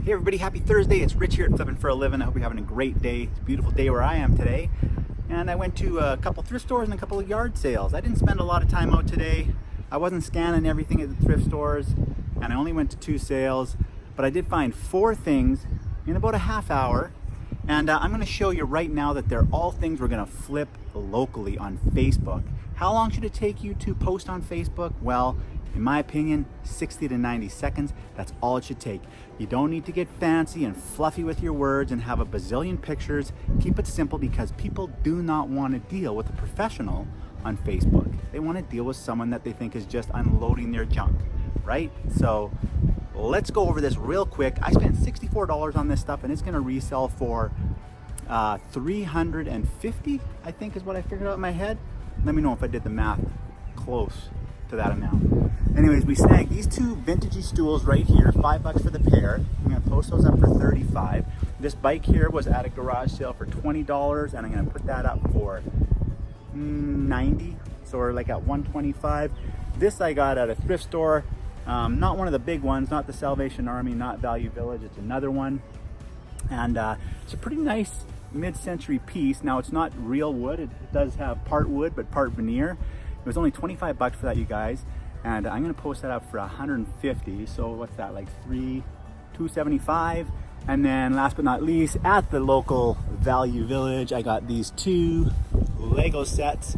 Hey everybody, happy Thursday. It's Rich here at Flipping for a Living. I hope you're having a great day. It's a beautiful day where I am today. And I went to a couple thrift stores and a couple of yard sales. I didn't spend a lot of time out today. I wasn't scanning everything at the thrift stores, and I only went to 2 sales, but I did find 4 things in about a half hour. And I'm going to show you right now that they're all things we're going to flip locally on Facebook. How long should it take you to post on Facebook? Well, in my opinion, 60 to 90 seconds, that's all it should take. You don't need to get fancy and fluffy with your words and have a bazillion pictures. Keep it simple because people do not want to deal with a professional on Facebook. They want to deal with someone that they think is just unloading their junk, right? So let's go over this real quick. I spent $64 on this stuff and it's going to resell for $350, I think is what I figured out in my head. Let me know if I did the math close to that amount. Anyways, we snagged these 2 vintagey stools right here, $5 for the pair. I'm gonna post those up for $35. This bike here was at a garage sale for $20, and I'm gonna put that up for $90. So we're like at $125. This I got at a thrift store, not one of the big ones, not the Salvation Army, not Value Village. It's another one, and it's a pretty nice mid-century piece. Now it's not real wood. It does have part wood but part veneer. It was only $25 for that, you guys, and I'm gonna post that up for $150. So what's that, like $275? And then last but not least, at the local Value Village, I got these 2 Lego sets.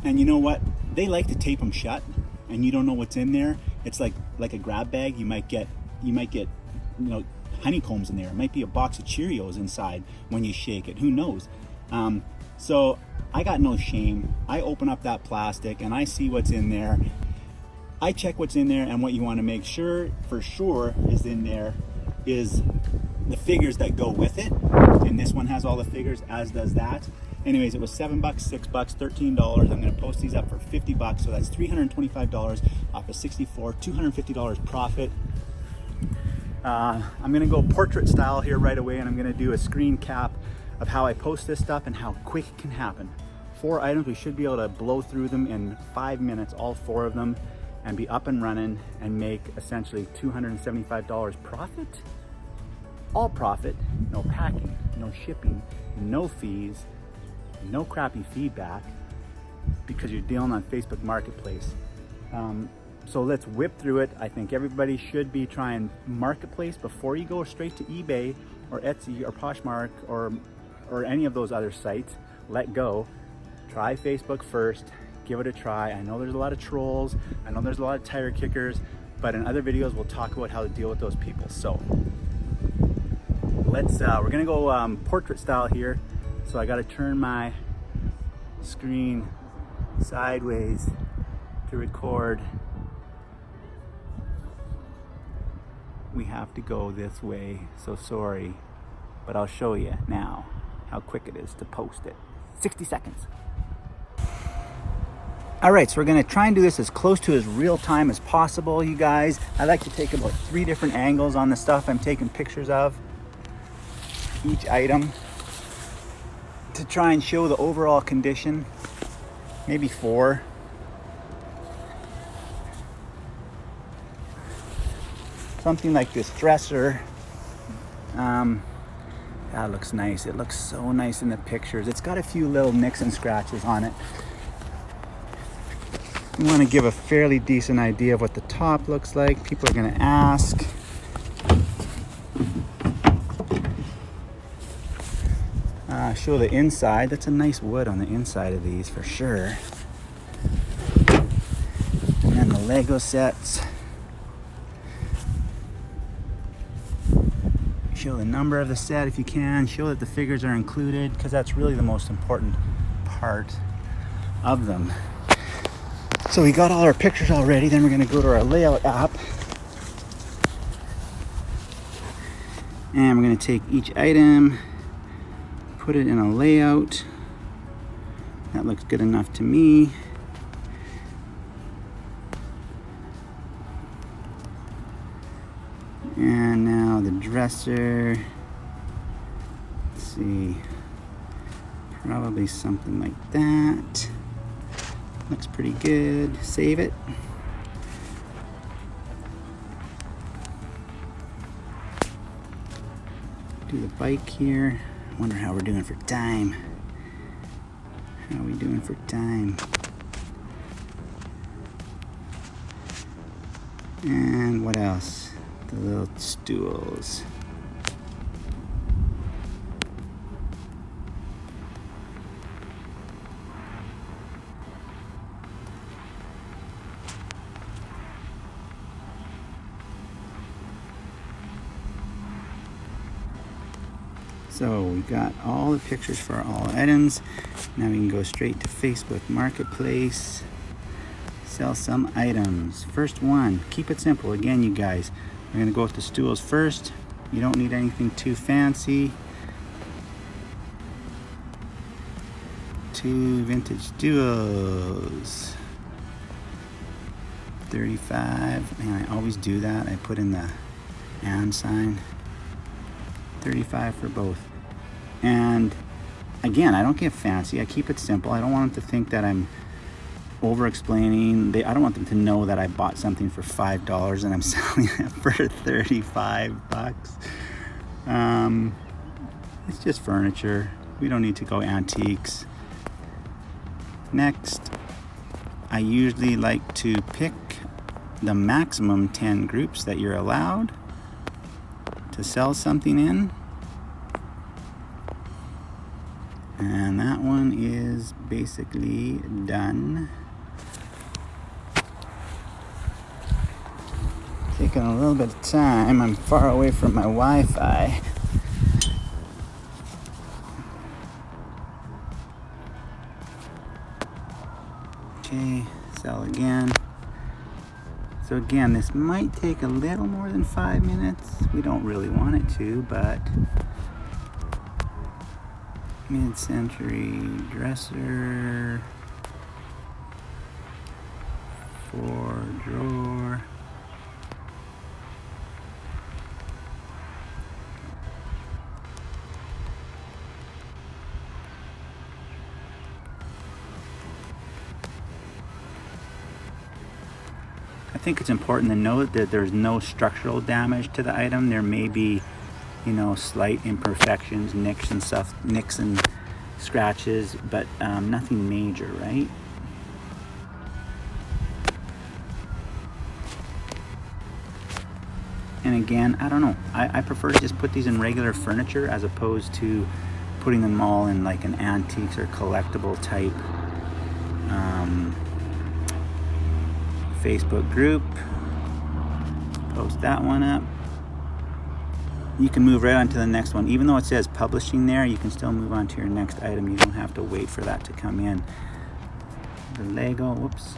And you know what? They like to tape them shut, and you don't know what's in there. It's like a grab bag. You might get honeycombs in there. It might be a box of Cheerios inside when you shake it. Who knows? So I got no shame. I open up that plastic and I see what's in there. I check what's in there, and what you want to make sure for sure is in there is the figures that go with it. And this one has all the figures, as does that. Anyways, it was $7, $6, $13. I'm going to post these up for $50, so that's $325 off of $64, $250 profit. I'm going to go portrait style here right away, and I'm going to do a screen cap of how I post this stuff and how quick it can happen. 4 items, we should be able to blow through them in 5 minutes, all 4 of them, and be up and running and make essentially $275 profit. All profit, no packing, no shipping, no fees, no crappy feedback, because you're dealing on Facebook Marketplace. So let's whip through it. I think everybody should be trying Marketplace before you go straight to eBay or Etsy or Poshmark or any of those other sites. Let go. Try Facebook first. Give it a try. I know there's a lot of trolls. I know there's a lot of tire kickers, but in other videos we'll talk about how to deal with those people. So let's we're gonna go portrait style here. So I got to turn my screen sideways to record. We have to go this way, so sorry, but I'll show you now how quick it is to post it. 60 seconds. All right, so we're gonna try and do this as close to as real time as possible, you guys. I like to take about 3 different angles on the stuff I'm taking pictures of, each item, to try and show the overall condition, maybe 4. Something like this dresser, that looks nice. It looks so nice in the pictures. It's got a few little nicks and scratches on it. You want to give a fairly decent idea of what the top looks like. People are going to ask. Show the inside. That's a nice wood on the inside of these for sure. And then the Lego sets. Show the number of the set if you can. Show that the figures are included, because that's really the most important part of them. So we got all our pictures already. Then we're going to go to our layout app. And we're going to take each item, put it in a layout. That looks good enough to me. And now the dresser. Let's see. Probably something like that. Looks pretty good. Save it. Do the bike here. Wonder how we're doing for time. How are we doing for time? And what else? The little stools. So we got all the pictures for all items. Now we can go straight to Facebook Marketplace. Sell some items. First one, keep it simple. Again, you guys, we're gonna go with the stools first. You don't need anything too fancy. 2 vintage stools. 35. Man, I always do that. I put in the and sign. 35 for both. And again, I don't get fancy. I keep it simple. I don't want them to think that I'm over explaining. I don't want them to know that I bought something for $5 and I'm selling it for 35 bucks. It's just furniture. We don't need to go antiques. Next, I usually like to pick the maximum 10 groups that you're allowed to sell something in. And that one is basically done. Taking a little bit of time. I'm far away from my Wi-Fi. Okay, sell again. So again, this might take a little more than 5 minutes. We don't really want it to, but mid-century dresser, 4-drawer. I think it's important to note that there's no structural damage to the item. There may be, slight imperfections, nicks and scratches, but nothing major, right? And again, I don't know. I prefer to just put these in regular furniture as opposed to putting them all in like an antiques or collectible type Facebook group. Post that one up. You can move right on to the next one. Even though it says publishing there, you can still move on to your next item. You don't have to wait for that to come in. The Lego, whoops.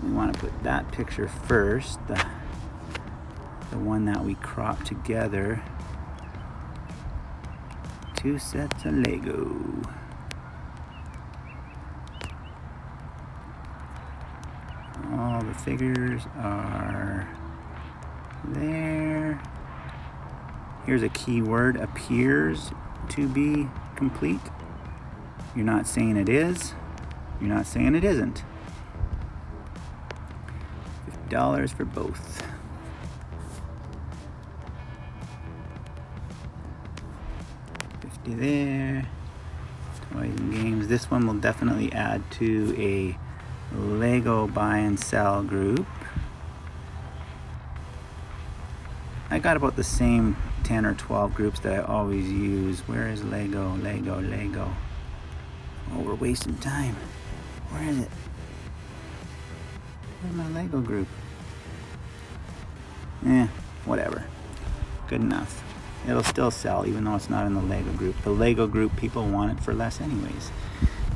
We want to put that picture first. The one that we cropped together. 2 sets of Lego. All the figures are there. Here's a keyword, appears to be complete. You're not saying it is. You're not saying it isn't. $50 for both. $50 there. Toys and games. This one will definitely add to a Lego buy and sell group. I got about the same 10 or 12 groups that I always use. Where is Lego? Lego. Oh, we're wasting time. Where is it? Where's my Lego group? Whatever. Good enough. It'll still sell even though it's not in the Lego group. The Lego group, people want it for less anyways.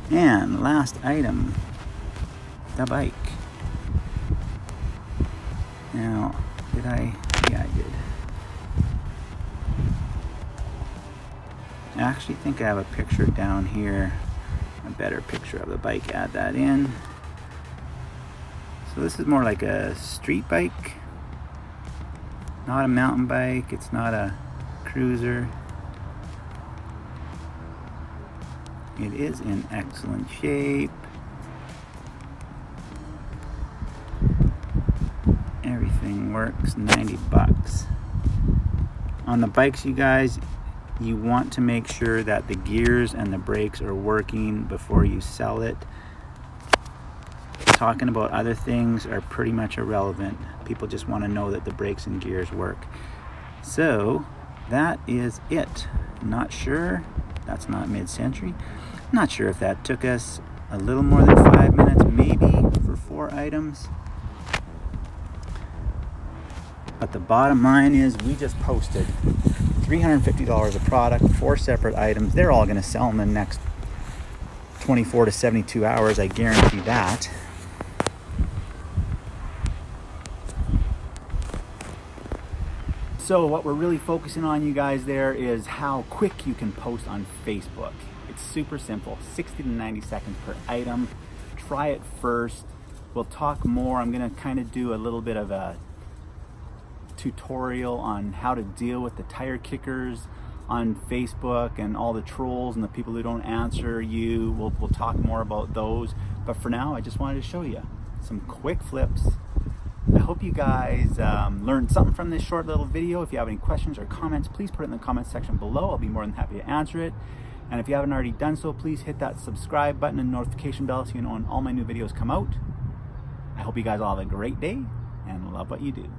And last item, the bike. Now, did I? Yeah, I did. I actually think I have a picture down here, a better picture of the bike, add that in. So this is more like a street bike, not a mountain bike, it's not a cruiser. It is in excellent shape. Everything works, 90 bucks. On the bikes, you guys, you want to make sure that the gears and the brakes are working before you sell it. Talking about other things are pretty much irrelevant. People just want to know that the brakes and gears work. So that is it. Not sure. That's not mid-century. Not sure if that took us a little more than 5 minutes, maybe, for 4 items. But the bottom line is we just posted $350 a product, 4 separate items. They're all going to sell in the next 24 to 72 hours, I guarantee that. So what we're really focusing on, you guys, there is how quick you can post on Facebook. It's super simple, 60 to 90 seconds per item. Try it first. We'll talk more. I'm gonna kind of do a little bit of a tutorial on how to deal with the tire kickers on Facebook and all the trolls and the people who don't answer you. We'll talk more about those. But for now, I just wanted to show you some quick flips. I hope you guys learned something from this short little video. If you have any questions or comments, please put it in the comment section below. I'll be more than happy to answer it. And if you haven't already done so, please hit that subscribe button and notification bell so you know when all my new videos come out. I hope you guys all have a great day and love what you do.